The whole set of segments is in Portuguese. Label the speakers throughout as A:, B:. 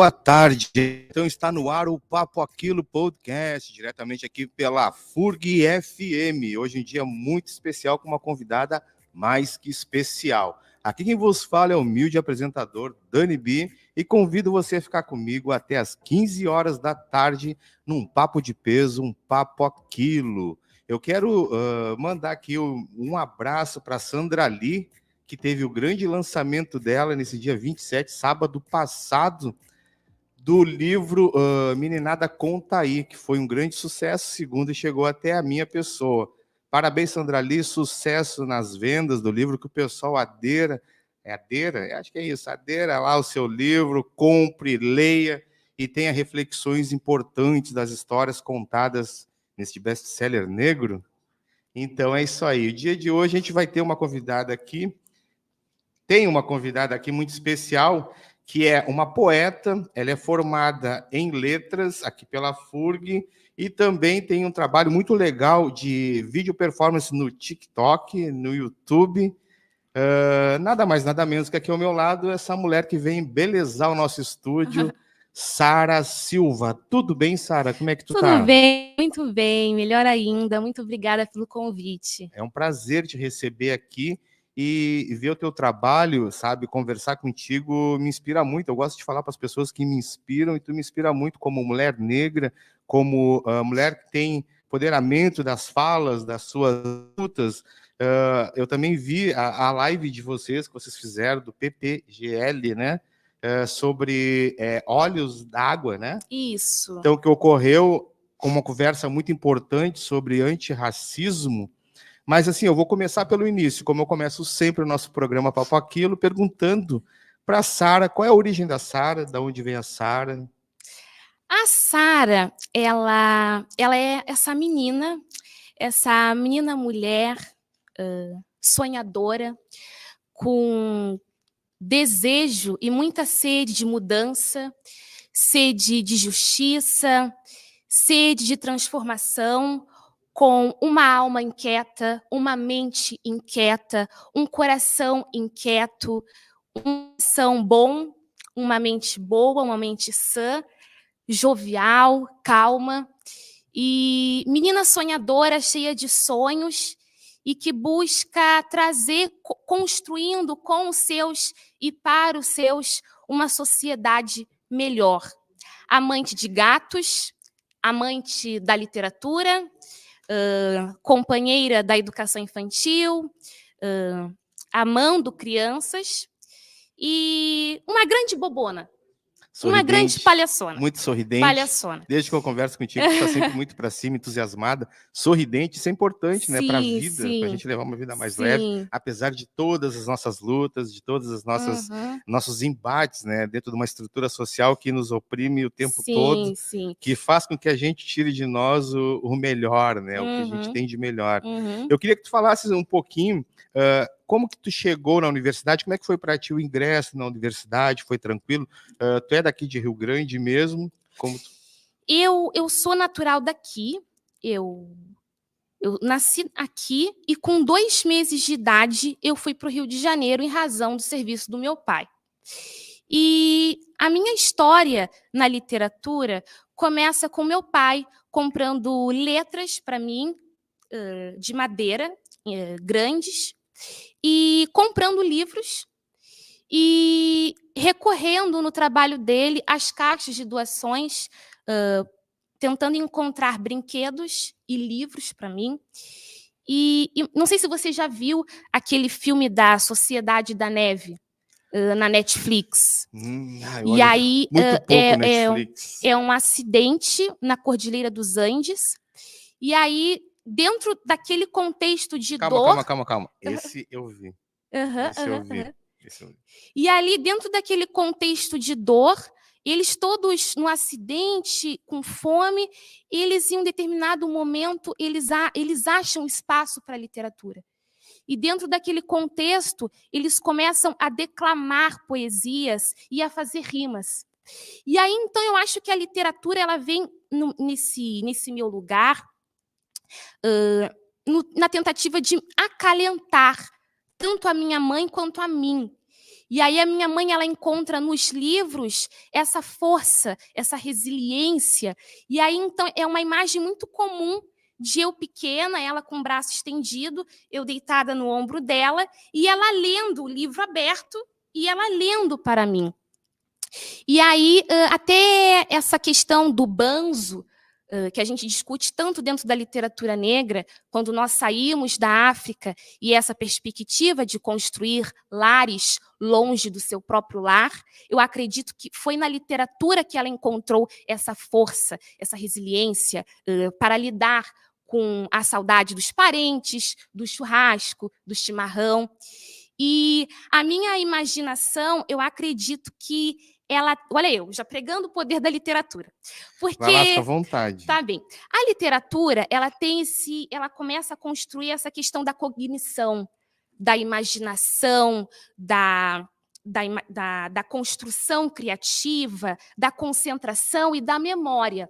A: boa tarde. Então está no ar o Papo Aquilo Podcast, diretamente aqui pela FURG FM. Hoje em dia muito especial, com uma convidada mais que especial. Aqui quem vos fala é o humilde apresentador Dani B e convido você a ficar comigo até às 15 horas da tarde num papo de peso, um Papo Aquilo. Eu quero mandar aqui um abraço para Sandra Lee, que teve o grande lançamento dela nesse dia 27, sábado passado, do livro Meninada Conta Aí, que foi um grande sucesso, segundo, e chegou até a minha pessoa. Parabéns, Sandra Lee, sucesso nas vendas do livro, que o pessoal adeira, acho que é isso, adeira lá o seu livro, compre, leia e tenha reflexões importantes das histórias contadas neste best-seller negro. Então é isso aí. O dia de hoje a gente vai ter uma convidada aqui, tem uma convidada aqui muito especial, que é uma poeta. Ela é formada em letras aqui pela FURG e também tem um trabalho muito legal de vídeo performance no TikTok, no YouTube. Nada mais, nada menos que aqui ao meu lado, essa mulher que vem embelezar o nosso estúdio, Sara Silva. Tudo bem, Sara? Como é que tu tá?
B: Tudo bem, muito bem, melhor ainda. Muito obrigada pelo convite.
A: É um prazer te receber aqui e ver o teu trabalho, sabe? Conversar contigo me inspira muito. Eu gosto de falar para as pessoas que me inspiram, e tu me inspira muito como mulher negra, como mulher que tem empoderamento das falas, das suas lutas. Eu também vi a live de vocês, que vocês fizeram, do PPGL, né? Sobre Olhos d'Água, né?
B: Isso.
A: Então, que ocorreu com uma conversa muito importante sobre antirracismo. Mas, assim, eu vou começar pelo início, como eu começo sempre o nosso programa Papo Aquilo, perguntando para a Sara qual é a origem da Sara, de onde vem a Sara.
B: A Sara, ela é essa menina mulher sonhadora, com desejo e muita sede de mudança, sede de justiça, sede de transformação, com uma alma inquieta, uma mente inquieta, um coração inquieto, um coração bom, uma mente boa, uma mente sã, jovial, calma, e menina sonhadora, cheia de sonhos, e que busca trazer, construindo com os seus e para os seus, uma sociedade melhor. Amante de gatos, amante da literatura, companheira da educação infantil, amando crianças, e uma grande bobona.
A: Sorridente,
B: uma grande palhaçona.
A: Muito sorridente.
B: Palhaçona.
A: Desde que eu converso contigo, tu está sempre muito para cima, entusiasmada, sorridente. Isso é importante, né, para a vida, para a gente levar uma vida mais leve, apesar de todas as nossas lutas, de todas as nossas nossos embates, né, dentro de uma estrutura social que nos oprime o tempo todo, que faz com que a gente tire de nós o melhor, né, o que a gente tem de melhor. Eu queria que tu falasses um pouquinho como que tu chegou na universidade, como é que foi para ti o ingresso na universidade, foi tranquilo? Tu é daqui de Rio Grande mesmo? Como tu...
B: Eu sou natural daqui, eu nasci aqui e com 2 meses de idade eu fui para o Rio de Janeiro em razão do serviço do meu pai. E a minha história na literatura começa com meu pai comprando letras para mim, de madeira, grandes, e comprando livros e recorrendo no trabalho dele às caixas de doações, tentando encontrar brinquedos e livros para mim. E não sei se você já viu aquele filme da Sociedade da Neve, na Netflix.
A: E aí
B: é um acidente na Cordilheira dos Andes. E aí, dentro daquele contexto de dor...
A: Calma. Esse eu vi. Esse eu vi.
B: E ali, dentro daquele contexto de dor, eles todos no acidente, com fome, eles, em um determinado momento, eles acham espaço para a literatura. E dentro daquele contexto, eles começam a declamar poesias e a fazer rimas. E aí, então, eu acho que a literatura ela vem nesse meu lugar, na tentativa de acalentar tanto a minha mãe quanto a mim. E aí a minha mãe, ela encontra nos livros essa força, essa resiliência. E aí, então, é uma imagem muito comum de eu pequena, ela com o braço estendido, eu deitada no ombro dela, e ela lendo o livro aberto, e ela lendo para mim. E aí, até essa questão do banzo, que a gente discute tanto dentro da literatura negra, quando nós saímos da África e essa perspectiva de construir lares longe do seu próprio lar, eu acredito que foi na literatura que ela encontrou essa força, essa resiliência para lidar com a saudade dos parentes, do churrasco, do chimarrão. E a minha imaginação, eu acredito que ela... Olha eu, já pregando o poder da literatura. Porque...
A: Vai lá, fica à vontade.
B: Tá bem. A literatura, ela começa a construir essa questão da cognição, da imaginação, da construção criativa, da concentração e da memória.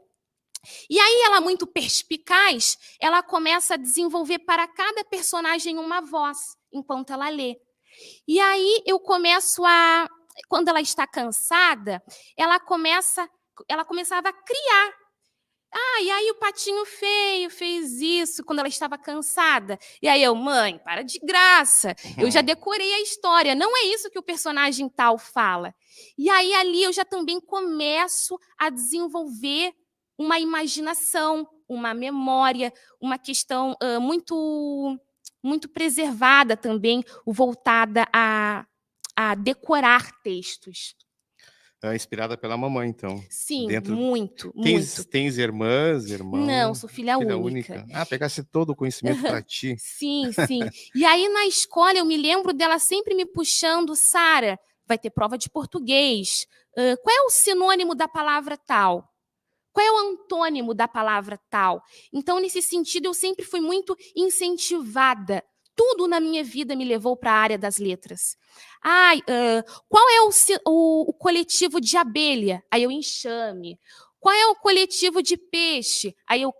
B: E aí ela, muito perspicaz, ela começa a desenvolver para cada personagem uma voz, enquanto ela lê. E aí eu começo a... Quando ela está cansada, ela começava a criar. E aí o patinho feio fez isso quando ela estava cansada. E aí eu, mãe, para de graça. Eu já decorei a história. Não é isso que o personagem tal fala. E aí ali eu já também começo a desenvolver uma imaginação, uma memória, uma questão muito preservada também, voltada a decorar textos.
A: Inspirada pela mamãe, então.
B: Sim, muito.
A: Tens irmãs, irmãos?
B: Não, sou filha única.
A: Pegasse todo o conhecimento para ti.
B: Sim. E aí, na escola, eu me lembro dela sempre me puxando, Sara, vai ter prova de português. Qual é o sinônimo da palavra tal? Qual é o antônimo da palavra tal? Então, nesse sentido, eu sempre fui muito incentivada. Tudo na minha vida me levou para a área das letras. Qual é o coletivo de abelha? Aí eu enxame. Qual é o coletivo de peixe? Aí eu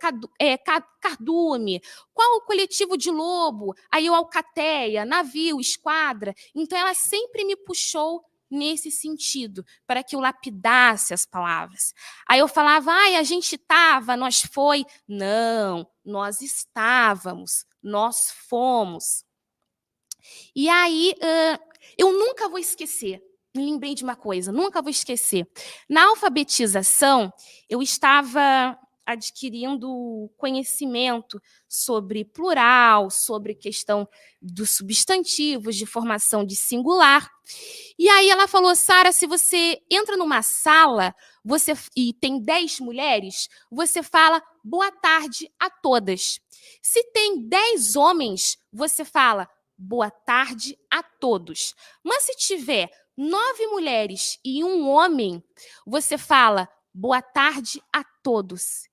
B: cardume. Qual o coletivo de lobo? Aí eu alcateia, navio, esquadra. Então, ela sempre me puxou nesse sentido, para que eu lapidasse as palavras. Aí eu falava, a gente estava, nós foi. Não, nós estávamos, nós fomos. E aí, eu nunca vou esquecer, me lembrei de uma coisa, nunca vou esquecer. Na alfabetização, eu estava adquirindo conhecimento sobre plural, sobre questão dos substantivos, de formação de singular. E aí ela falou, Sara, se você entra numa sala e tem 10 mulheres, você fala boa tarde a todas. Se tem 10 homens, você fala boa tarde a todos. Mas se tiver 9 mulheres e 1 homem, você fala boa tarde a todos.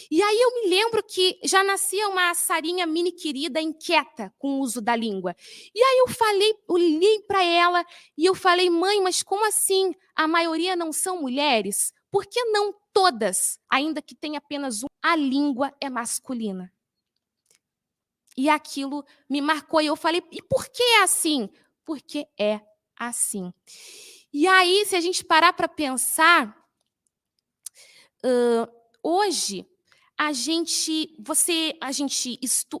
B: E aí eu me lembro que já nascia uma Sarinha mini querida inquieta com o uso da língua. E aí eu olhei para ela e eu falei, mãe, mas como assim? A maioria não são mulheres? Por que não todas, ainda que tenha apenas a língua é masculina? E aquilo me marcou e eu falei, e por que é assim? Porque é assim. E aí, se a gente parar para pensar, hoje,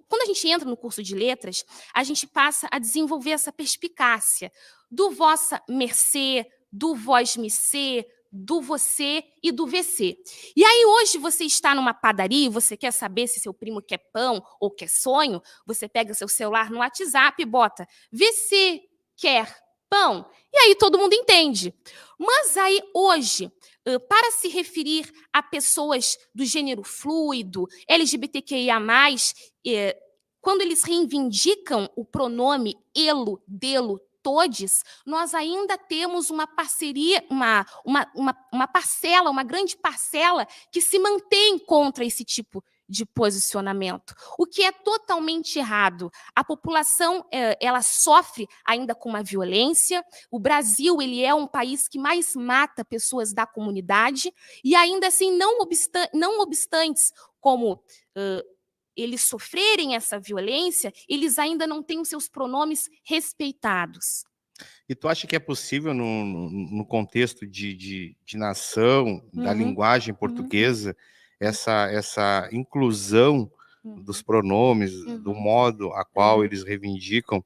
B: quando a gente entra no curso de letras, a gente passa a desenvolver essa perspicácia do vossa mercê, do vós-me-cê, do você e do VC. E aí hoje você está numa padaria, você quer saber se seu primo quer pão ou quer sonho, você pega seu celular no WhatsApp e bota VC quer pão, e aí todo mundo entende. Mas aí hoje, para se referir a pessoas do gênero fluido, LGBTQIA+, quando eles reivindicam o pronome elo, delo, todes, nós ainda temos uma parceria, uma parcela, uma grande parcela que se mantém contra esse tipo de posicionamento, o que é totalmente errado. A população ela sofre ainda com uma violência. O Brasil ele é um país que mais mata pessoas da comunidade e ainda assim, não obstantes como eles sofrerem essa violência, eles ainda não têm os seus pronomes respeitados.
A: E tu acha que é possível, no contexto de nação, da linguagem portuguesa, essa inclusão dos pronomes, do modo a qual eles reivindicam?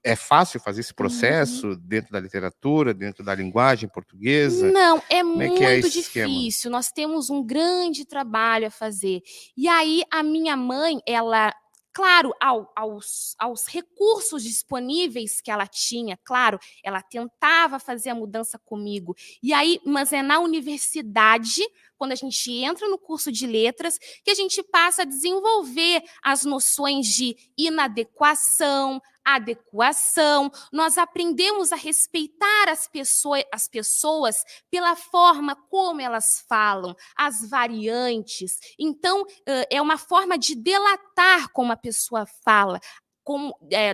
A: É fácil fazer esse processo dentro da literatura, dentro da linguagem portuguesa?
B: Não, é
A: Como é que é
B: muito
A: esse esquema?
B: difícil. Nós temos um grande trabalho a fazer. E aí, a minha mãe, ela, claro, aos recursos disponíveis que ela tinha, claro, ela tentava fazer a mudança comigo. E aí, mas é na universidade, quando a gente entra no curso de letras, que a gente passa a desenvolver as noções de inadequação, adequação. Nós aprendemos a respeitar as pessoas pela forma como elas falam, as variantes. Então, é uma forma de delatar como a pessoa fala,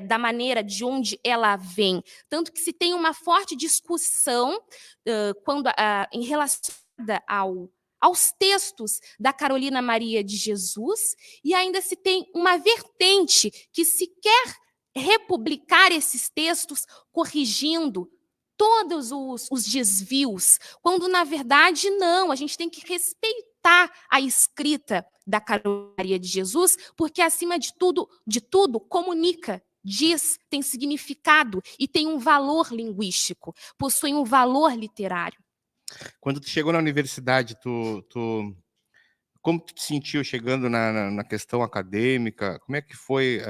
B: da maneira de onde ela vem. Tanto que se tem uma forte discussão em relação aos textos da Carolina Maria de Jesus, e ainda se tem uma vertente que se quer republicar esses textos corrigindo todos os desvios, quando, na verdade, não, a gente tem que respeitar a escrita da Carolina Maria de Jesus, porque, acima de tudo, comunica, diz, tem significado e tem um valor linguístico, possui um valor literário.
A: Quando tu chegou na universidade, como tu te sentiu chegando na questão acadêmica? Como é que foi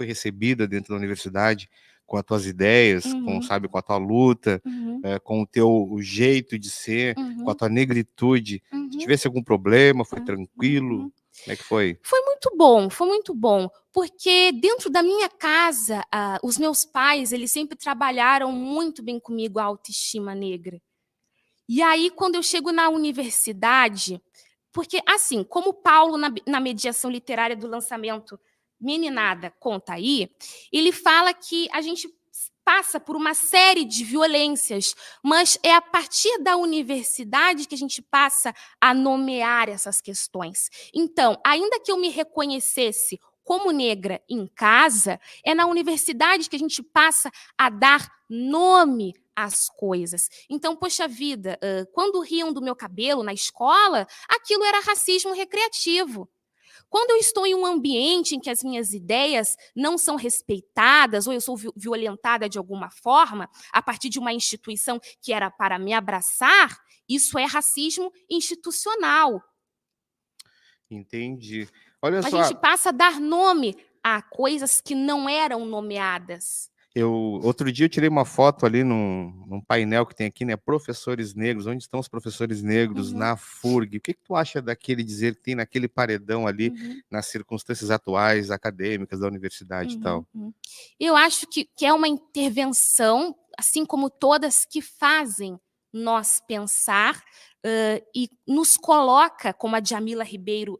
A: recebida dentro da universidade, com as tuas ideias, com a tua luta, com o teu jeito de ser, com a tua negritude? Tu tivesse algum problema? Foi tranquilo? Como é que foi?
B: Foi muito bom, porque dentro da minha casa, os meus pais, eles sempre trabalharam muito bem comigo a autoestima negra. E aí, quando eu chego na universidade, porque, assim, como Paulo, na mediação literária do lançamento Meninada Conta Aí, ele fala que a gente passa por uma série de violências, mas é a partir da universidade que a gente passa a nomear essas questões. Então, ainda que eu me reconhecesse como negra em casa, é na universidade que a gente passa a dar nome às coisas. Então, poxa vida, quando riam do meu cabelo na escola, aquilo era racismo recreativo. Quando eu estou em um ambiente em que as minhas ideias não são respeitadas ou eu sou violentada de alguma forma, a partir de uma instituição que era para me abraçar, isso é racismo institucional.
A: Entendi. Olha
B: A
A: só,
B: gente passa a dar nome a coisas que não eram nomeadas.
A: outro dia eu tirei uma foto ali num painel que tem aqui, né? Professores negros, onde estão os professores negros na FURG? O que tu acha daquele dizer que tem naquele paredão ali, nas circunstâncias atuais, acadêmicas da universidade e tal?
B: Eu acho que é uma intervenção, assim como todas que fazem nós pensar e nos coloca, como a Djamila Ribeiro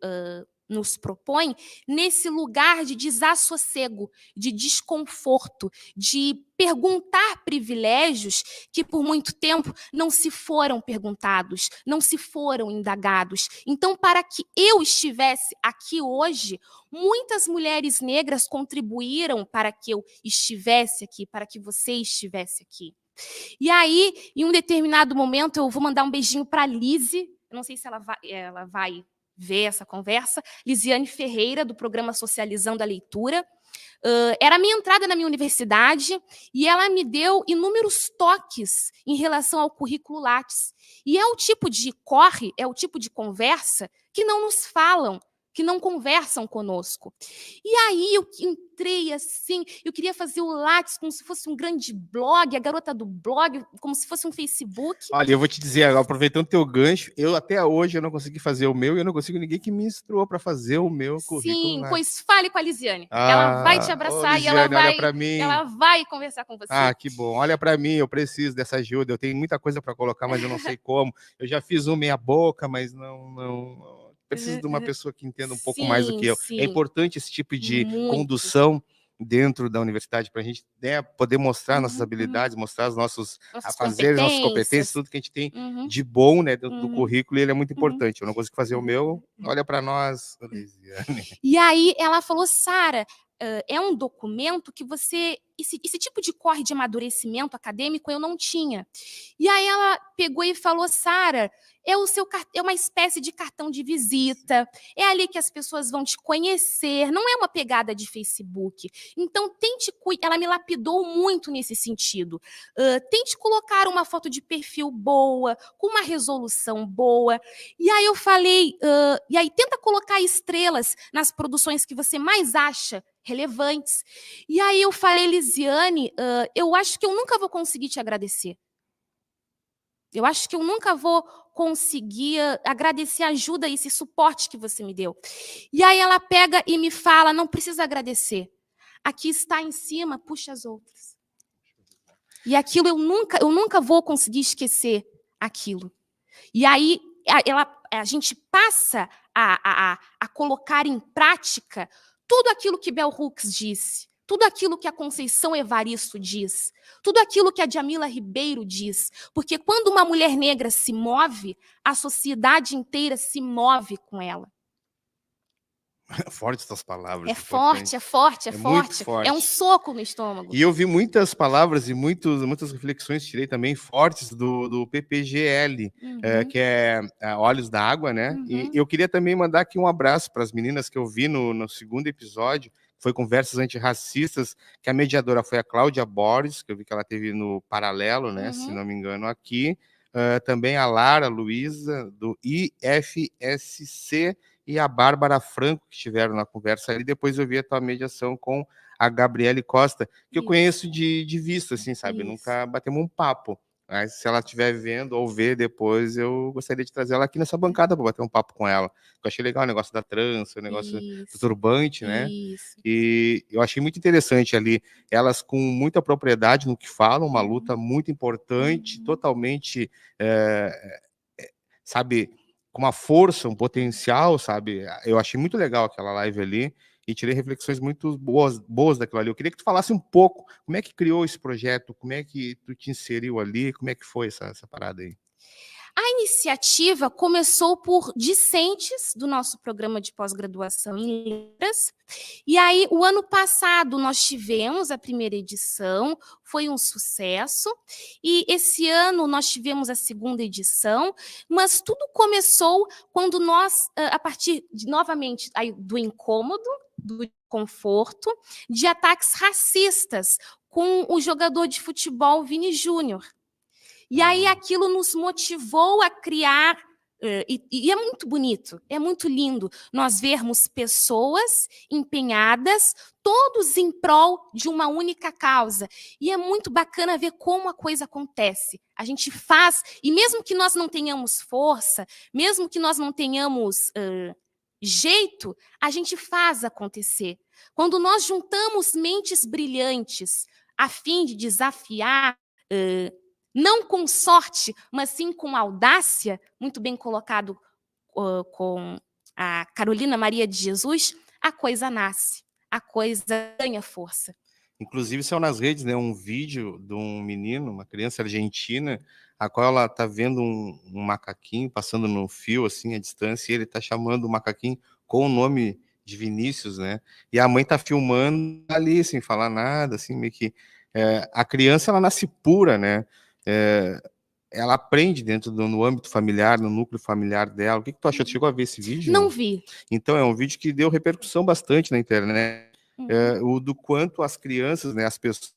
B: nos propõe, nesse lugar de desassossego, de desconforto, de perguntar privilégios que por muito tempo não se foram perguntados, não se foram indagados. Então, para que eu estivesse aqui hoje, muitas mulheres negras contribuíram para que eu estivesse aqui, para que você estivesse aqui. E aí, em um determinado momento, eu vou mandar um beijinho para a Lise, eu não sei se ela vai ver essa conversa, Lisiane Ferreira, do programa Socializando a Leitura. Era a minha entrada na minha universidade e ela me deu inúmeros toques em relação ao currículo Lattes. E é o tipo de é o tipo de conversa que não nos falam, que não conversam conosco. E aí eu entrei assim, eu queria fazer o Lattes como se fosse um grande blog, a garota do blog, como se fosse um Facebook.
A: Olha, eu vou te dizer, aproveitando o teu gancho, até hoje eu não consegui fazer o meu e eu não consigo ninguém que me instruou para fazer o meu currículo.
B: Sim, pois fale com a Lisiane. Ela vai te abraçar e ela vai conversar com você.
A: Ah, que bom. Olha para mim, eu preciso dessa ajuda. Eu tenho muita coisa para colocar, mas eu não sei como. Eu já fiz um meia boca, mas não preciso de uma pessoa que entenda um pouco mais do que eu.
B: Sim.
A: É importante esse tipo de condução dentro da universidade para a gente poder mostrar nossas habilidades, mostrar os nossos afazeres, nossas competências, tudo que a gente tem de bom, né, dentro do currículo, e ele é muito importante. Eu não consigo fazer o meu, olha para nós, Lisiane.
B: E aí ela falou, Sara, é um documento que você esse tipo de corre de amadurecimento acadêmico eu não tinha. E aí ela pegou e falou, Sara, é uma espécie de cartão de visita, é ali que as pessoas vão te conhecer, não é uma pegada de Facebook. Então, ela me lapidou muito nesse sentido. Tente colocar uma foto de perfil boa, com uma resolução boa. E aí eu falei, e aí tenta colocar estrelas nas produções que você mais acha relevantes. E aí eu falei, Lisiane, eu acho que eu nunca vou conseguir te agradecer. Eu acho que eu nunca vou conseguir agradecer a ajuda e esse suporte que você me deu. E aí ela pega e me fala, não precisa agradecer. Aqui está em cima, puxa as outras. E aquilo eu nunca vou conseguir esquecer aquilo. E aí a gente passa a colocar em prática tudo aquilo que Bell Hooks disse, tudo aquilo que a Conceição Evaristo diz, tudo aquilo que a Djamila Ribeiro diz. Porque quando uma mulher negra se move, a sociedade inteira se move com ela.
A: Forte essas palavras.
B: É forte, é forte, é forte.
A: Muito forte.
B: É um soco no estômago.
A: E eu vi muitas palavras e muitas reflexões, tirei também fortes do PPGL, que é Olhos da Água, né? E eu queria também mandar aqui um abraço para as meninas que eu vi no segundo episódio, que foi Conversas Antirracistas, que a mediadora foi a Cláudia Borges, que eu vi que ela teve no Paralelo, né? Se não me engano, aqui. Também a Lara Luísa, do IFSC, e a Bárbara Franco, que estiveram na conversa ali. Depois eu vi a tua mediação com a Gabriele Costa, que eu conheço de vista, assim, sabe? Isso. Nunca batemos um papo. Mas se ela estiver vendo ou ver depois, eu gostaria de trazer ela aqui nessa bancada para bater um papo com ela. Eu achei legal o negócio da trança, o negócio do turbante, né? Isso. E eu achei muito interessante ali, elas com muita propriedade no que falam, uma luta muito importante, totalmente, sabe, com uma força, um potencial, sabe? Eu achei muito legal aquela live ali e tirei reflexões muito boas daquilo ali. Eu queria que tu falasse um pouco como é que criou esse projeto, como é que tu te inseriu ali, como é que foi essa parada aí?
B: A iniciativa começou por discentes do nosso programa de pós-graduação em letras. E aí, o ano passado, nós tivemos a primeira edição, foi um sucesso. E esse ano, nós tivemos a segunda edição. Mas tudo começou quando nós, a partir, novamente, do incômodo, do conforto, de ataques racistas com o jogador de futebol Vini Júnior. E aí aquilo nos motivou a criar, e é muito bonito, é muito lindo nós vermos pessoas empenhadas, todos em prol de uma única causa. E é muito bacana ver como a coisa acontece. A gente faz, e mesmo que nós não tenhamos força, mesmo que nós não tenhamos jeito, a gente faz acontecer. Quando nós juntamos mentes brilhantes a fim de desafiar, não com sorte, mas sim com audácia, muito bem colocado com a Carolina Maria de Jesus, a coisa nasce, a coisa ganha força.
A: Inclusive, saiu nas redes, né, um vídeo de um menino, uma criança argentina, a qual ela está vendo um macaquinho passando no fio, assim, à distância, e ele está chamando o macaquinho com o nome de Vinícius, né? E a mãe está filmando ali, sem falar nada, assim, meio que... a criança, ela nasce pura, né? Ela aprende no âmbito familiar, no núcleo familiar dela. O que tu achou? Tu chegou a ver esse vídeo?
B: Não vi.
A: Então, é um vídeo que deu repercussão bastante na internet. O do quanto as crianças, né, as pessoas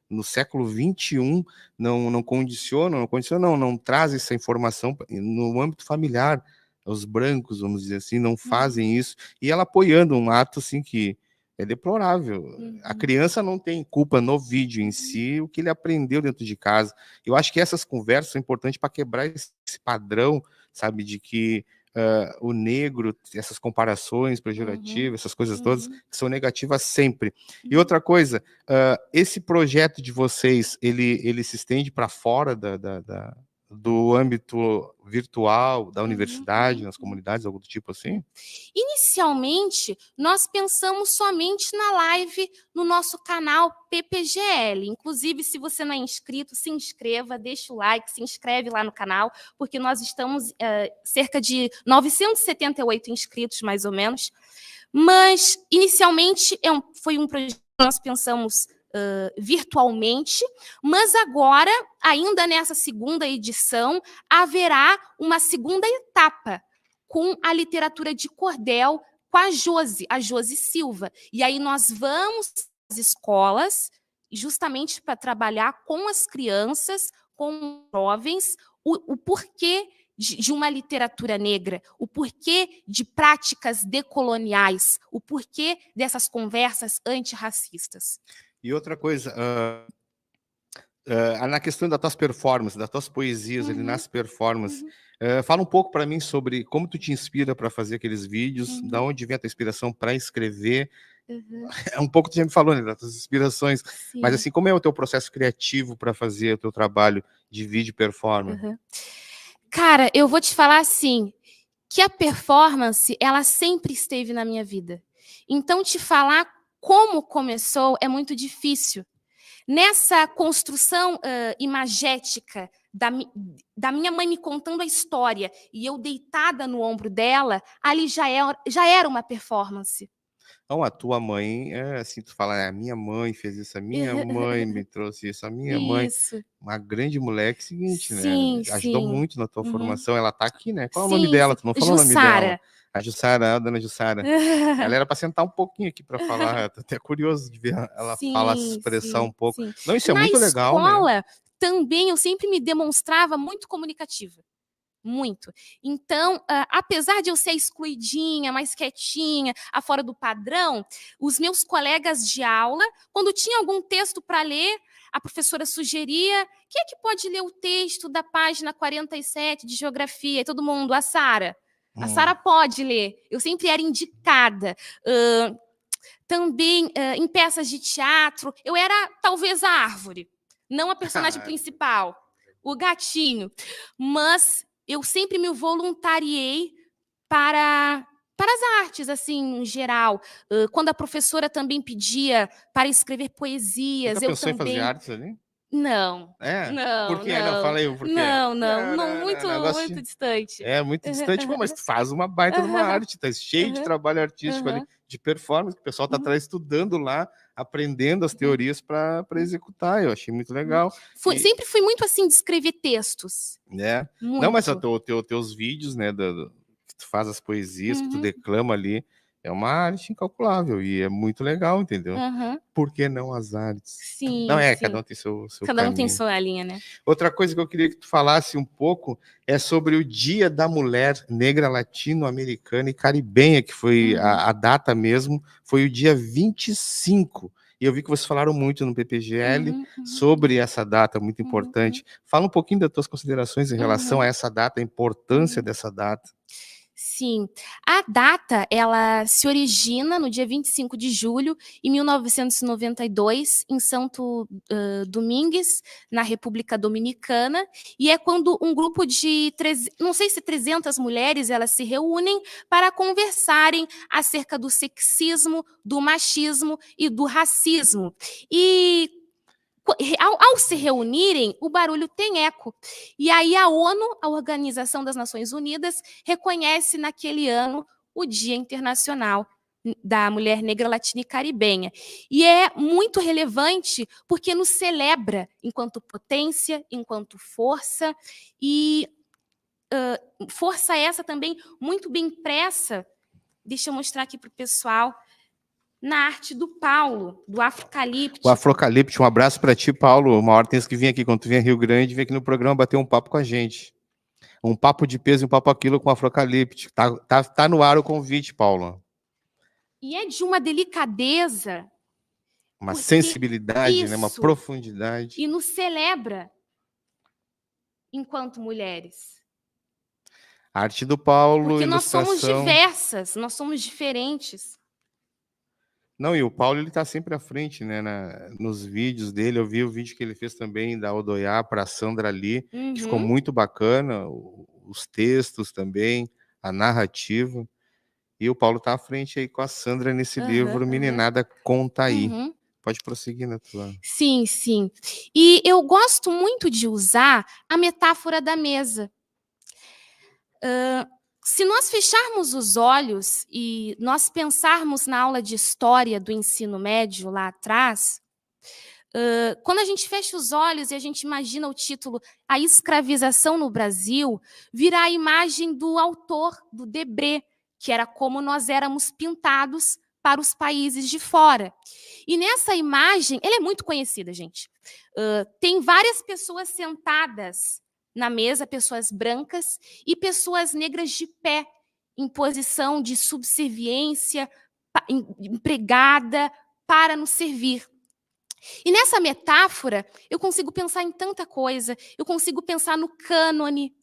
A: no século XXI não trazem essa informação no âmbito familiar. Os brancos, vamos dizer assim, não fazem isso. E ela apoiando um ato assim que é deplorável. A criança não tem culpa no vídeo em si, o que ele aprendeu dentro de casa. Eu acho que essas conversas são importantes para quebrar esse padrão, sabe, de que o negro, essas comparações pejorativas, essas coisas todas, que são negativas sempre. E outra coisa, esse projeto de vocês, ele se estende para fora do âmbito virtual, da universidade, nas comunidades, algo do tipo assim?
B: Inicialmente, nós pensamos somente na live no nosso canal PPGL. Inclusive, se você não é inscrito, se inscreva, deixa o like, se inscreve lá no canal, porque nós estamos cerca de 978 inscritos, mais ou menos. Mas, inicialmente, foi um projeto que nós pensamos virtualmente, mas agora, ainda nessa segunda edição, haverá uma segunda etapa com a literatura de cordel com a Josi Silva. E aí nós vamos às escolas justamente para trabalhar com as crianças, com jovens, o porquê de uma literatura negra, o porquê de práticas decoloniais, o porquê dessas conversas antirracistas.
A: E outra coisa, na questão das tuas performances, das tuas poesias ali nas performances, fala um pouco para mim sobre como tu te inspira para fazer aqueles vídeos, da onde vem a tua inspiração para escrever. É um pouco que tu já me falou, né, das tuas inspirações,
B: Sim.
A: mas assim, como é o teu processo criativo para fazer o teu trabalho de vídeo performance?
B: Cara, eu vou te falar assim, que a performance, ela sempre esteve na minha vida. Então, te falar como começou é muito difícil. Nessa construção imagética da minha mãe me contando a história e eu deitada no ombro dela, ali já era uma performance.
A: Então, a tua mãe, assim, tu fala, a minha mãe fez isso, a minha mãe me trouxe isso, a minha mãe,
B: Isso.
A: uma grande mulher, seguinte, né?
B: Sim,
A: Ajudou
B: sim.
A: muito na tua formação, ela tá aqui, né? Qual é o
B: Sim,
A: nome dela? Tu não falou o nome dela.
B: Jussara.
A: A Jussara, a dona Jussara. Ela era para sentar um pouquinho aqui para falar, tô até curioso de ver ela falar, se expressar um pouco.
B: Sim.
A: Não, isso é
B: Na
A: muito legal, né?
B: escola, também eu sempre me demonstrava muito comunicativa. Muito. Então, apesar de eu ser excluidinha, mais quietinha, fora do padrão, os meus colegas de aula, quando tinha algum texto para ler, a professora sugeria: quem é que pode ler o texto da página 47 de geografia? E todo mundo, a Sara. A Sara pode ler. Eu sempre era indicada. Também, em peças de teatro, eu era talvez a árvore, não a personagem principal, o gatinho. Mas eu sempre me voluntariei para as artes, assim, em geral. Quando a professora também pedia para escrever poesias,
A: Nunca
B: eu
A: pensou em fazer
B: também...
A: artes ali?
B: Não,
A: É? Por
B: não,
A: quê? Não,
B: não,
A: fala aí, por quê?
B: não, muito distante.
A: É muito distante, pô, mas tu faz uma baita numa arte, tá cheio de trabalho artístico ali, de performance, que o pessoal tá atrás estudando lá, aprendendo as teorias para executar. Eu achei muito legal.
B: Sempre fui muito assim de escrever textos.
A: Né?
B: Muito.
A: Não, mas teus vídeos, né, que tu faz as poesias, que tu declama ali, é uma arte incalculável e é muito legal, entendeu? Por que não as artes?
B: Sim,
A: não,
B: sim.
A: cada um tem seu
B: Cada um tem
A: caminho.
B: sua linha, né?
A: Outra coisa que eu queria que tu falasse um pouco é sobre o Dia da Mulher Negra Latino-Americana e Caribenha, que foi a data mesmo, foi o dia 25. E eu vi que vocês falaram muito no PPGL sobre essa data muito importante. Fala um pouquinho das tuas considerações em relação a essa data, a importância dessa data.
B: Sim. A data, ela se origina no dia 25 de julho de 1992, em Santo Domingues, na República Dominicana, e é quando um grupo de, não sei se 300 mulheres, elas se reúnem para conversarem acerca do sexismo, do machismo e do racismo. E ao se reunirem, o barulho tem eco. E aí a ONU, a Organização das Nações Unidas, reconhece naquele ano o Dia Internacional da Mulher Negra Latina e Caribenha. E é muito relevante porque nos celebra enquanto potência, enquanto força, e força essa também muito bem impressa. Deixa eu mostrar aqui para o pessoal. Na arte do Paulo, do Afrocalíptico.
A: O Afrocalíptico, um abraço para ti, Paulo. Uma hora tens que vir aqui, quando tu vier Rio Grande, vem aqui no programa bater um papo com a gente. Um papo de peso e um papo aquilo com o Afrocalíptico. Tá no ar o convite, Paulo.
B: E é de uma delicadeza.
A: Uma sensibilidade, né? Uma profundidade.
B: E nos celebra enquanto mulheres.
A: A arte do Paulo,
B: porque
A: ilustração.
B: Nós somos diversas, nós somos diferentes.
A: Não, e o Paulo, ele tá sempre à frente, né, nos vídeos dele. Eu vi o vídeo que ele fez também da Odoiá para a Sandra ali, que ficou muito bacana, os textos também, a narrativa. E o Paulo tá à frente aí com a Sandra nesse livro, Meninada Conta Aí. Pode prosseguir na tua.
B: Sim, sim. E eu gosto muito de usar a metáfora da mesa. Se nós fecharmos os olhos e nós pensarmos na aula de história do ensino médio lá atrás, Quando a gente fecha os olhos e a gente imagina o título A Escravização no Brasil, virá a imagem do autor, do Debré, que era como nós éramos pintados para os países de fora. E nessa imagem, ela é muito conhecida, gente. Tem várias pessoas sentadas na mesa, pessoas brancas e pessoas negras de pé, em posição de subserviência, empregada para nos servir. E nessa metáfora, eu consigo pensar em tanta coisa. Eu consigo pensar no cânone,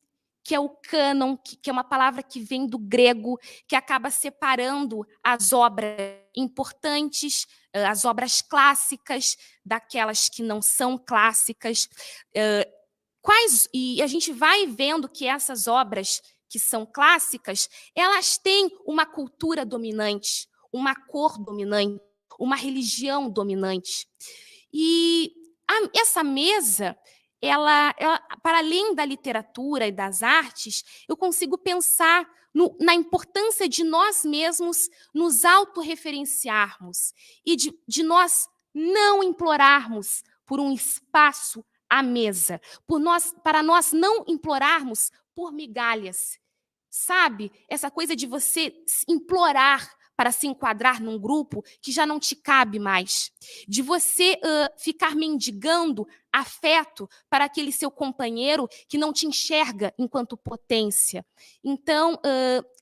B: que é o cânon, que é uma palavra que vem do grego, que acaba separando as obras importantes, as obras clássicas, daquelas que não são clássicas. E a gente vai vendo que essas obras que são clássicas, elas têm uma cultura dominante, uma cor dominante, uma religião dominante. E essa mesa, ela, para além da literatura e das artes, eu consigo pensar na importância de nós mesmos nos autorreferenciarmos e de nós não implorarmos por um espaço à mesa, para nós não implorarmos por migalhas. Sabe? Essa coisa de você implorar para se enquadrar num grupo que já não te cabe mais. De você ficar mendigando afeto para aquele seu companheiro que não te enxerga enquanto potência. Então,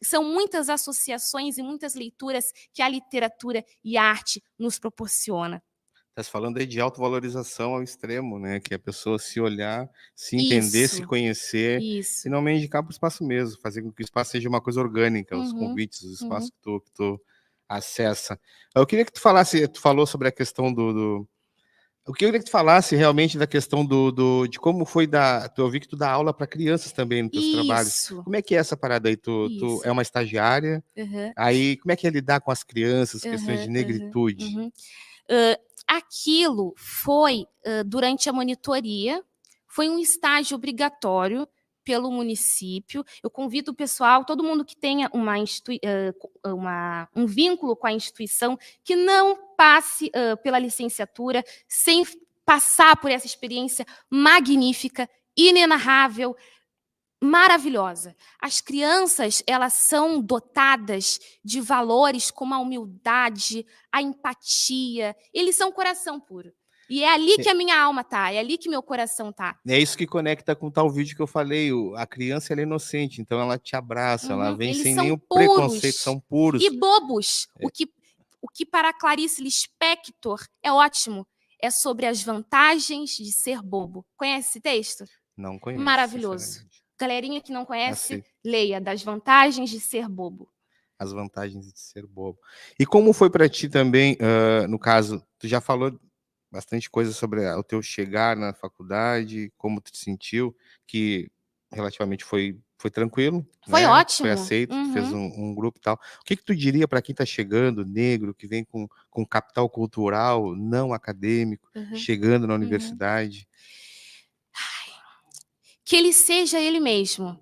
B: são muitas associações e muitas leituras que a literatura e a arte nos proporciona.
A: Está falando aí de autovalorização ao extremo, né? Que a pessoa se olhar, se entender, se conhecer, e não mendigar para o espaço mesmo, fazer com que o espaço seja uma coisa orgânica, os convites, os espaços que tu acessa. Eu queria que tu falasse, tu falou sobre a questão eu queria que tu falasse realmente da questão de como foi eu vi que tu dá aula para crianças também nos teus trabalhos. Como é que é essa parada aí? Tu é uma estagiária, aí como é que é lidar com as crianças, questões de negritude?
B: Aquilo foi, durante a monitoria, foi um estágio obrigatório pelo município. Eu convido o pessoal, todo mundo que tenha um vínculo com a instituição, que não passe pela licenciatura sem passar por essa experiência magnífica, inenarrável, maravilhosa. As crianças, elas são dotadas de valores como a humildade, a empatia. Eles são coração puro. E é ali que a minha alma tá, é ali que meu coração tá.
A: É isso que conecta com tal vídeo que eu falei, a criança ela é inocente, então ela te abraça, ela vem sem nenhum preconceito, são puros.
B: E bobos. O que para Clarice Lispector é ótimo, é sobre as vantagens de ser bobo. Conhece esse texto?
A: Não conheço.
B: Maravilhoso. Galerinha que não conhece, leia, das vantagens de ser bobo.
A: As vantagens de ser bobo. E como foi para ti também, no caso, tu já falou bastante coisa sobre o teu chegar na faculdade, como tu te sentiu, que relativamente foi tranquilo.
B: Foi ótimo.
A: Foi aceito, tu fez um grupo e tal. O que tu diria para quem está chegando, negro, que vem com capital cultural, não acadêmico, chegando na universidade?
B: Que ele seja ele mesmo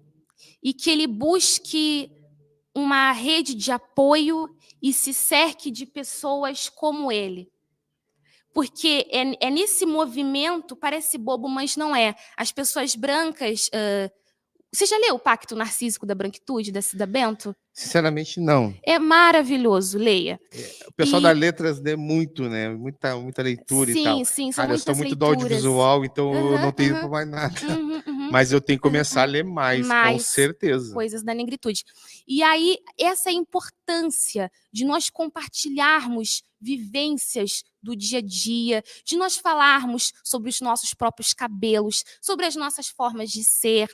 B: e que ele busque uma rede de apoio e se cerque de pessoas como ele. Porque é nesse movimento, parece bobo, mas não é. As pessoas brancas... Você já leu O Pacto Narcísico da Branquitude, da Cida Bento?
A: Sinceramente, não.
B: É maravilhoso, leia.
A: O pessoal das letras lê muito, né? Muita leitura e tal.
B: Sim, são muitas leituras.
A: Eu sou muito do audiovisual, então eu não tenho para mais nada. Mas eu tenho que começar a ler mais, com certeza.
B: Coisas da negritude. E aí, essa é a importância de nós compartilharmos vivências do dia a dia, de nós falarmos sobre os nossos próprios cabelos, sobre as nossas formas de ser.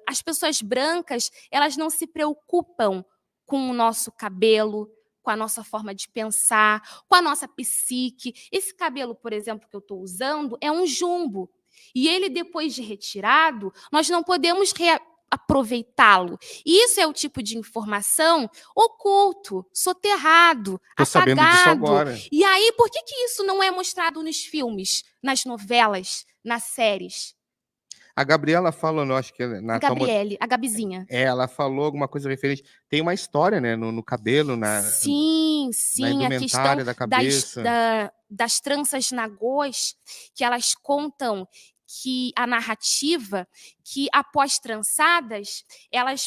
B: As pessoas brancas, elas não se preocupam com o nosso cabelo, com a nossa forma de pensar, com a nossa psique. Esse cabelo, por exemplo, que eu estou usando, é um jumbo. E ele, depois de retirado, nós não podemos aproveitá-lo. E isso é o tipo de informação oculto, soterrado,
A: apagado. Sabendo disso agora.
B: E aí, por que isso não é mostrado nos filmes, nas novelas, nas séries?
A: A Gabriela falou, eu acho que
B: A Gabriele, a Gabizinha.
A: Ela falou alguma coisa referente. Tem uma história, né? No cabelo,
B: Sim,
A: na
B: a questão
A: indumentária da cabeça.
B: das tranças nagôs, que elas contam que a narrativa, que após trançadas, elas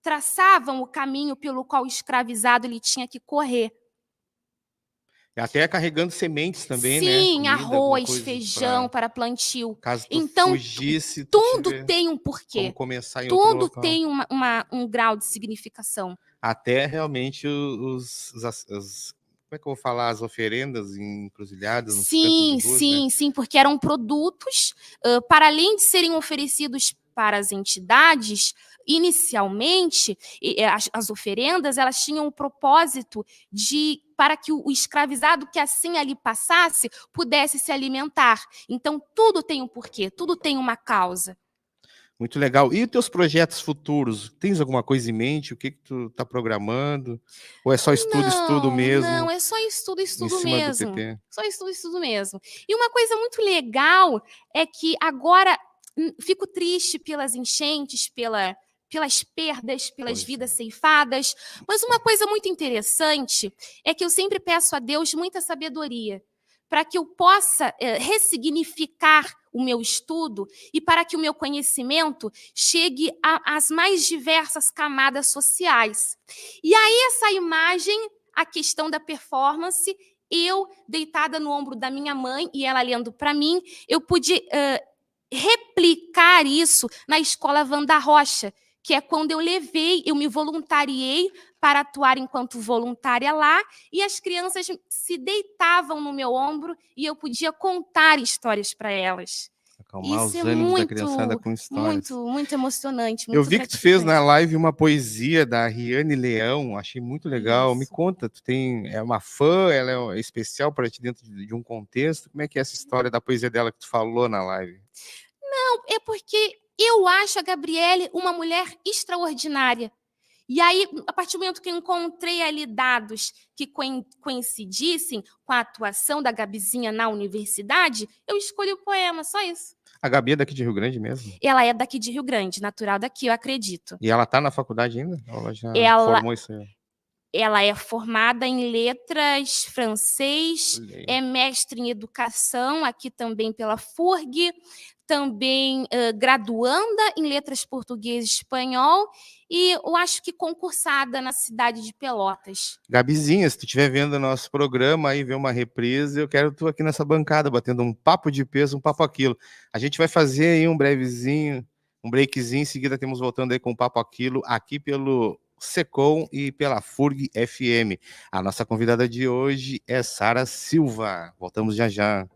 B: traçavam o caminho pelo qual o escravizado ele tinha que correr.
A: Até carregando sementes também, né?
B: Sim,
A: Comida,
B: arroz, feijão para plantio.
A: Caso tu
B: Então,
A: fugisse,
B: tudo tem um porquê.
A: Como começar em outro
B: Tudo
A: local.
B: tem um grau de significação.
A: Até realmente como é que eu vou falar? As oferendas encruzilhadas nos cantos de rua, né?
B: Sim, porque eram produtos, para além de serem oferecidos para as entidades, inicialmente, as oferendas, elas tinham o propósito para que o escravizado que assim ali passasse, pudesse se alimentar. Então, tudo tem um porquê, tudo tem uma causa.
A: Muito legal. E os teus projetos futuros? Tens alguma coisa em mente? O que tu tá programando? Ou é só estudo mesmo?
B: Não, é só estudo mesmo.
A: Só
B: estudo mesmo. E uma coisa muito legal é que agora fico triste pelas enchentes, pelas perdas, pelas vidas ceifadas. Mas uma coisa muito interessante é que eu sempre peço a Deus muita sabedoria para que eu possa ressignificar o meu estudo e para que o meu conhecimento chegue às mais diversas camadas sociais. E aí essa imagem, a questão da performance, eu deitada no ombro da minha mãe e ela lendo para mim, eu pude replicar isso na Escola Wanda Rocha, que é quando eu me voluntariei para atuar enquanto voluntária lá, e as crianças se deitavam no meu ombro e eu podia contar histórias para elas.
A: Acalmar os ânimos da criançada com histórias.
B: Muito emocionante.
A: Eu vi que tu fez na live uma poesia da Riane Leão, achei muito legal. Isso. Me conta, é uma fã, ela é especial para ti dentro de um contexto? Como é que é essa história da poesia dela que tu falou na live?
B: Não, é porque eu acho a Gabriele uma mulher extraordinária. E aí, a partir do momento que eu encontrei ali dados que coincidissem com a atuação da Gabizinha na universidade, eu escolhi o poema, só isso.
A: A Gabi é daqui de Rio Grande mesmo?
B: Ela é daqui de Rio Grande, natural daqui, eu acredito.
A: E ela está na faculdade ainda? Ela já formou isso aí?
B: Ela é formada em letras francês, é mestre em educação, aqui também pela FURG, também graduanda em letras português e espanhol, e eu acho que concursada na cidade de Pelotas.
A: Gabizinha, se tu estiver vendo o nosso programa aí, ver uma reprise, eu quero tu aqui nessa bancada, batendo um papo de peso, um papo aquilo. A gente vai fazer aí um brevezinho, um breakzinho, em seguida temos voltando aí com o Papo Aquilo, aqui pelo Secom e pela FURG FM. A nossa convidada de hoje é Sara Silva. Voltamos já já.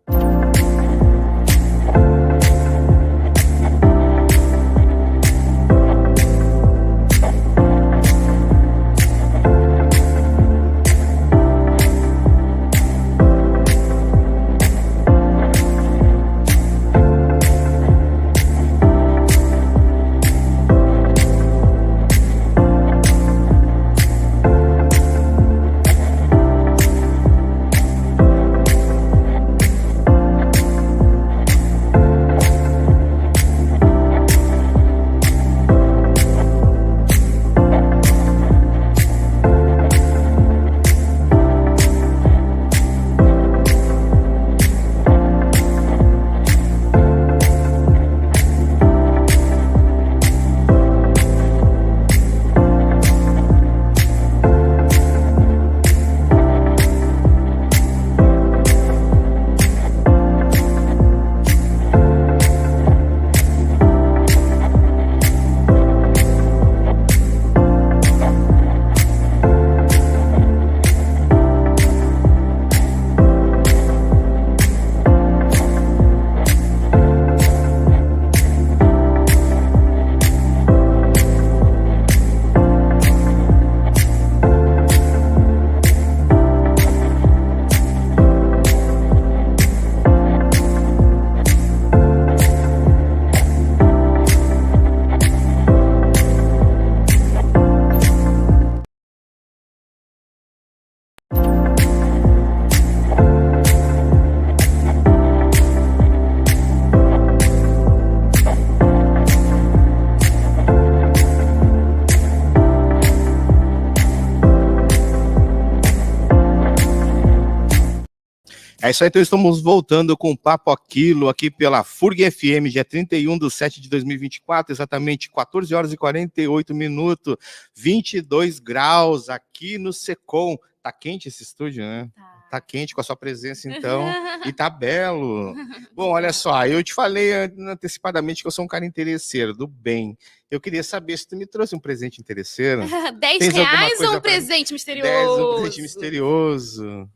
A: É isso aí, então estamos voltando com o Papo Aquilo, aqui pela FURG FM, dia 31/7/2024, exatamente 14 horas e 48 minutos, 22 graus aqui no Secom. Tá quente esse estúdio, né? Tá quente com a sua presença, então, e tá belo. Bom, olha só, eu te falei antecipadamente que eu sou um cara interesseiro, do bem. Eu queria saber se tu me trouxe um presente interesseiro.
B: R$10 ou um presente misterioso?
A: 10, um presente misterioso.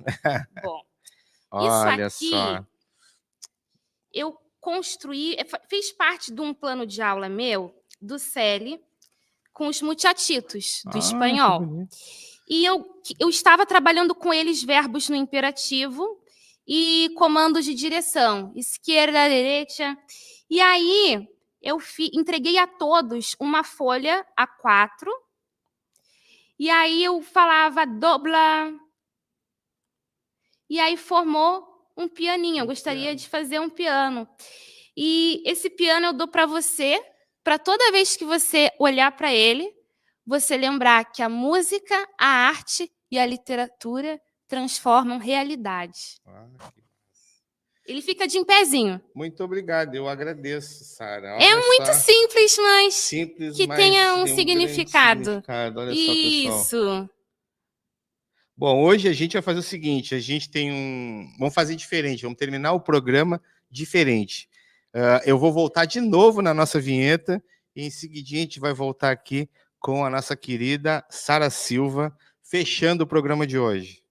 B: Bom,
A: olha
B: isso aqui,
A: só.
B: eu construí, fez parte de um plano de aula meu, do Celi, com os muchachos, do espanhol. E eu estava trabalhando com eles verbos no imperativo e comandos de direção, esquerda, direita. E aí eu entreguei a todos uma folha A4. E aí eu falava dobla. E aí formou um pianinho. Eu gostaria de fazer um piano. E esse piano eu dou para você, para toda vez que você olhar para ele, você lembrar que a música, a arte e a literatura transformam realidade. Ele fica de em pezinho.
A: Muito obrigado, eu agradeço, Sara.
B: É muito simples, mas que tenha um significado.
A: Olha
B: isso.
A: Só, pessoal. Bom, hoje a gente vai fazer o seguinte, a gente tem vamos fazer diferente, vamos terminar o programa diferente. Eu vou voltar de novo na nossa vinheta e em seguidinho a gente vai voltar aqui com a nossa querida Sara Silva, fechando o programa de hoje.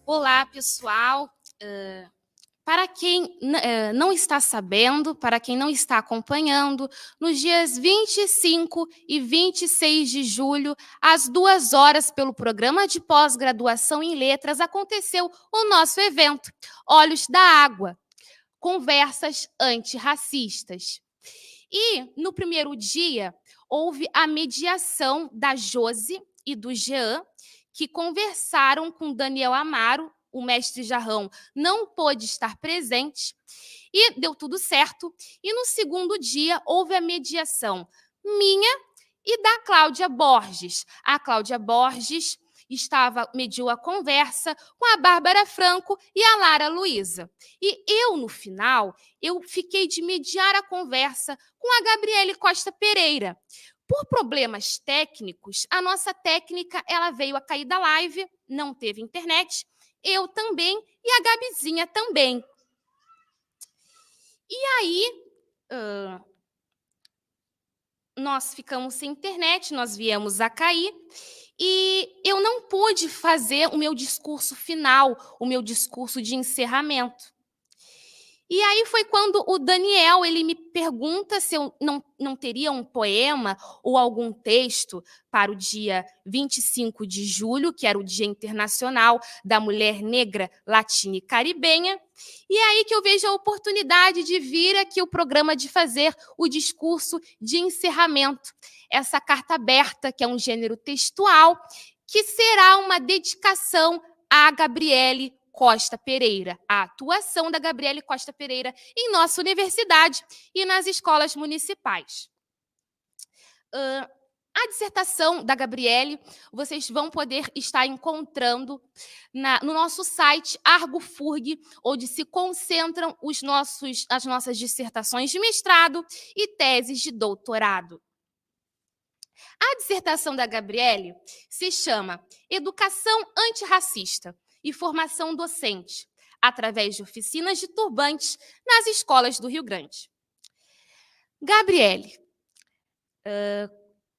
B: Olá, pessoal. Para quem não está sabendo, para quem não está acompanhando, nos dias 25 e 26 de julho, às 2 horas, pelo programa de pós-graduação em letras, aconteceu o nosso evento Olhos da Água, conversas antirracistas. E, no primeiro dia, houve a mediação da Josi e do Jean, que conversaram com Daniel Amaro. O mestre Jarrão não pôde estar presente e deu tudo certo. E no segundo dia houve a mediação minha e da Cláudia Borges. A Cláudia Borges mediu a conversa com a Bárbara Franco e a Lara Luísa. E eu, no final, eu fiquei de mediar a conversa com a Gabriele Costa Pereira. Por problemas técnicos, a nossa técnica ela veio a cair da live, não teve internet, eu também e a Gabizinha também. E aí, nós ficamos sem internet, nós viemos a cair e eu não pude fazer o meu discurso final, o meu discurso de encerramento. E aí foi quando o Daniel ele me pergunta se eu não teria um poema ou algum texto para o dia 25 de julho, que era o Dia Internacional da Mulher Negra, Latina e Caribenha. E aí que eu vejo a oportunidade de vir aqui o programa de fazer o discurso de encerramento. Essa carta aberta, que é um gênero textual, que será uma dedicação a Gabriele Costa Pereira, a atuação da Gabriele Costa Pereira em nossa universidade e nas escolas municipais. A dissertação da Gabriele, vocês vão poder estar encontrando no nosso site ArgoFurg, onde se concentram as nossas dissertações de mestrado e teses de doutorado. A dissertação da Gabriele se chama Educação Antirracista e Formação Docente, através de oficinas de turbantes nas escolas do Rio Grande. Gabriele,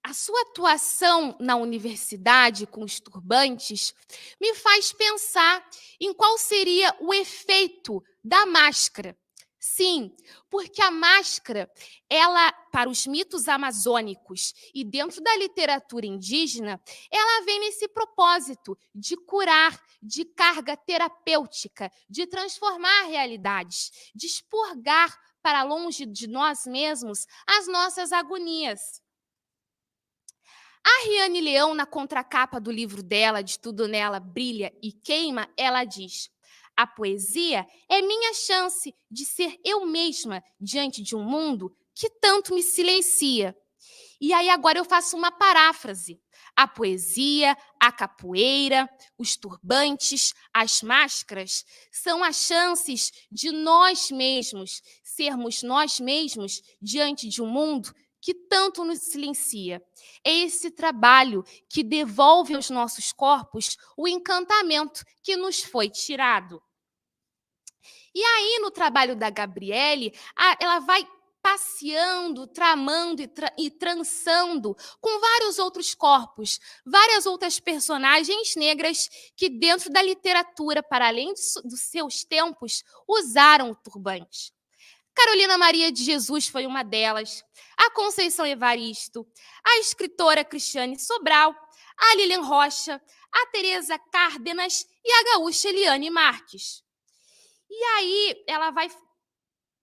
B: a sua atuação na universidade com os turbantes me faz pensar em qual seria o efeito da máscara. Sim, porque a máscara, ela, para os mitos amazônicos e dentro da literatura indígena, ela vem nesse propósito de curar, de carga terapêutica, de transformar realidades, de expurgar para longe de nós mesmos as nossas agonias. A Riane Leão, na contracapa do livro dela, De Tudo Nela Brilha e Queima, ela diz: a poesia é minha chance de ser eu mesma diante de um mundo que tanto me silencia. E aí agora eu faço uma paráfrase. A poesia, a capoeira, os turbantes, as máscaras são as chances de nós mesmos sermos nós mesmos diante de um mundo que tanto nos silencia. É esse trabalho que devolve aos nossos corpos o encantamento que nos foi tirado. E aí, no trabalho da Gabriele, ela vai passeando, tramando e trançando com vários outros corpos, várias outras personagens negras que, dentro da literatura, para além dos seus tempos, usaram o turbante. Carolina Maria de Jesus foi uma delas, a Conceição Evaristo, a escritora Cristiane Sobral, a Lilian Rocha, a Teresa Cárdenas e a gaúcha Eliane Marques. E aí ela vai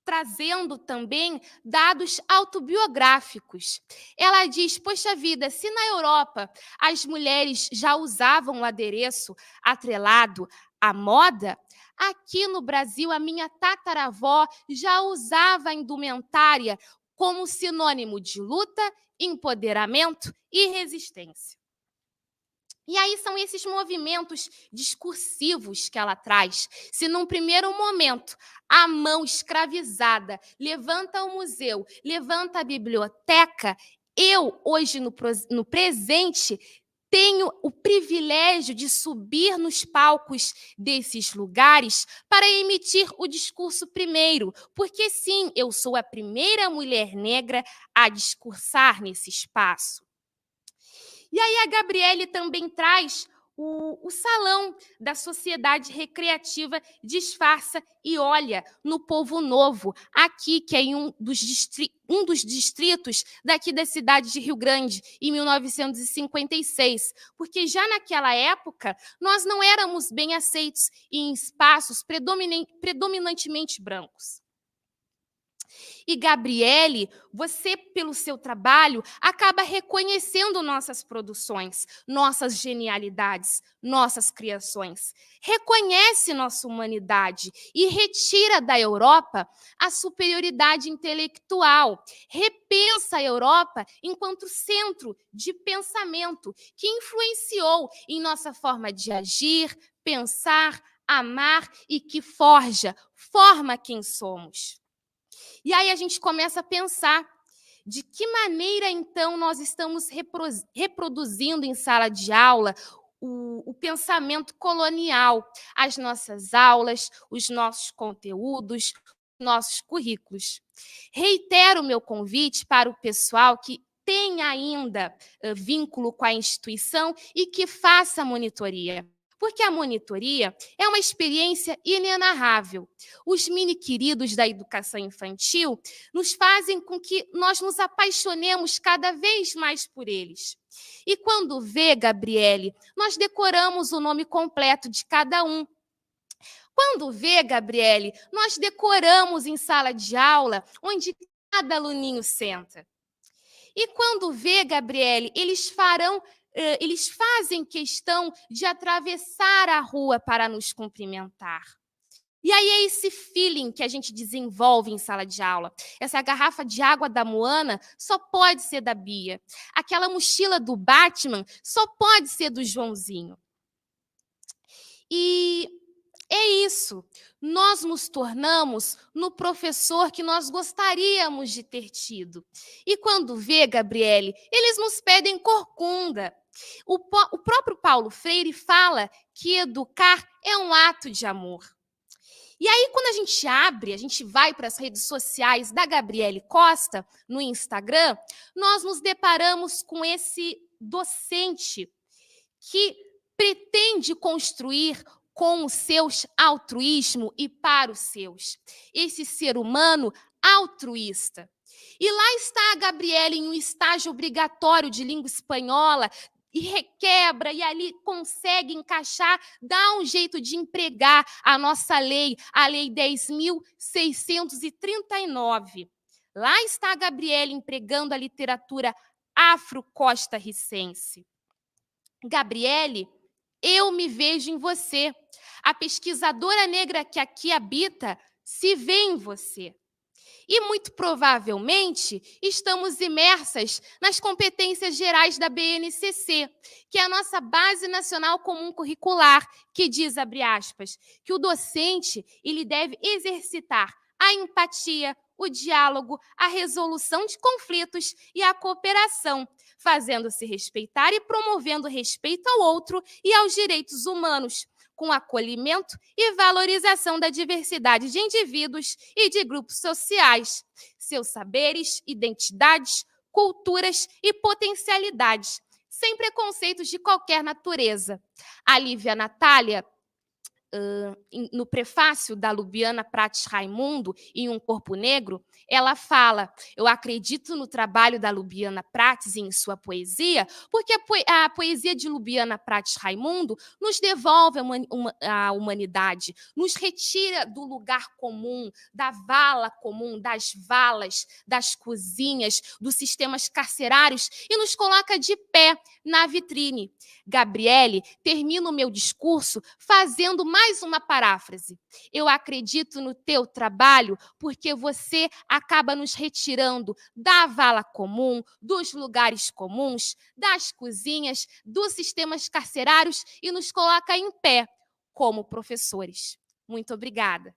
B: trazendo também dados autobiográficos. Ela diz, poxa vida, se na Europa as mulheres já usavam o adereço atrelado à moda, aqui no Brasil a minha tataravó já usava a indumentária como sinônimo de luta, empoderamento e resistência. E aí são esses movimentos discursivos que ela traz. Se num primeiro momento a mão escravizada levanta o museu, levanta a biblioteca, eu hoje no presente tenho o privilégio de subir nos palcos desses lugares para emitir o discurso primeiro, porque sim, eu sou a primeira mulher negra a discursar nesse espaço. E aí a Gabriele também traz o salão da Sociedade Recreativa Disfarça e Olha no Povo Novo, aqui, que é em um dos distritos daqui da cidade de Rio Grande, em 1956, porque já naquela época nós não éramos bem aceitos em espaços predominantemente brancos. E, Gabriele, você, pelo seu trabalho, acaba reconhecendo nossas produções, nossas genialidades, nossas criações. Reconhece nossa humanidade e retira da Europa a superioridade intelectual. Repensa a Europa enquanto centro de pensamento que influenciou em nossa forma de agir, pensar, amar e que forma quem somos. E aí a gente começa a pensar de que maneira, então, nós estamos reproduzindo em sala de aula o pensamento colonial, as nossas aulas, os nossos conteúdos, os nossos currículos. Reitero o meu convite para o pessoal que tem ainda vínculo com a instituição e que faça a monitoria. Porque a monitoria é uma experiência inenarrável. Os mini-queridos da educação infantil nos fazem com que nós nos apaixonemos cada vez mais por eles. E quando vê, Gabriele, nós decoramos o nome completo de cada um. Quando vê, Gabriele, nós decoramos em sala de aula onde cada aluninho senta. E quando vê, Gabriele, eles farão eles fazem questão de atravessar a rua para nos cumprimentar. E aí é esse feeling que a gente desenvolve em sala de aula. Essa garrafa de água da Moana só pode ser da Bia. Aquela mochila do Batman só pode ser do Joãozinho. E é isso. Nós nos tornamos no professor que nós gostaríamos de ter tido. E quando vê, Gabriele, eles nos pedem corcunda. O próprio Paulo Freire fala que educar é um ato de amor. E aí, quando a gente vai para as redes sociais da Gabriele Costa, no Instagram, nós nos deparamos com esse docente que pretende construir com os seus altruísmo e para os seus. Esse ser humano altruísta. E lá está a Gabriele em um estágio obrigatório de língua espanhola, e requebra, e ali consegue encaixar, dá um jeito de empregar a nossa lei, a Lei 10.639. Lá está a Gabriele empregando a literatura afro-costarricense. Gabriele, eu me vejo em você. A pesquisadora negra que aqui habita se vê em você. E, muito provavelmente, estamos imersas nas competências gerais da BNCC, que é a nossa Base Nacional Comum Curricular, que diz, abre aspas, que o docente ele deve exercitar a empatia, o diálogo, a resolução de conflitos e a cooperação, fazendo-se respeitar e promovendo respeito ao outro e aos direitos humanos, com acolhimento e valorização da diversidade de indivíduos e de grupos sociais, seus saberes, identidades, culturas e potencialidades, sem preconceitos de qualquer natureza. A Lívia Natália, no prefácio da Lubiana Prates Raimundo, em Um Corpo Negro, ela fala, eu acredito no trabalho da Lubiana Prates e em sua poesia, porque a poesia de Lubiana Prates Raimundo nos devolve a humanidade, nos retira do lugar comum, da vala comum, das valas, das cozinhas, dos sistemas carcerários e nos coloca de pé na vitrine. Gabriele, termino o meu discurso fazendo mais uma paráfrase. Eu acredito no teu trabalho porque você acaba nos retirando da vala comum, dos lugares comuns, das cozinhas, dos sistemas carcerários e nos coloca em pé como professores. Muito obrigada.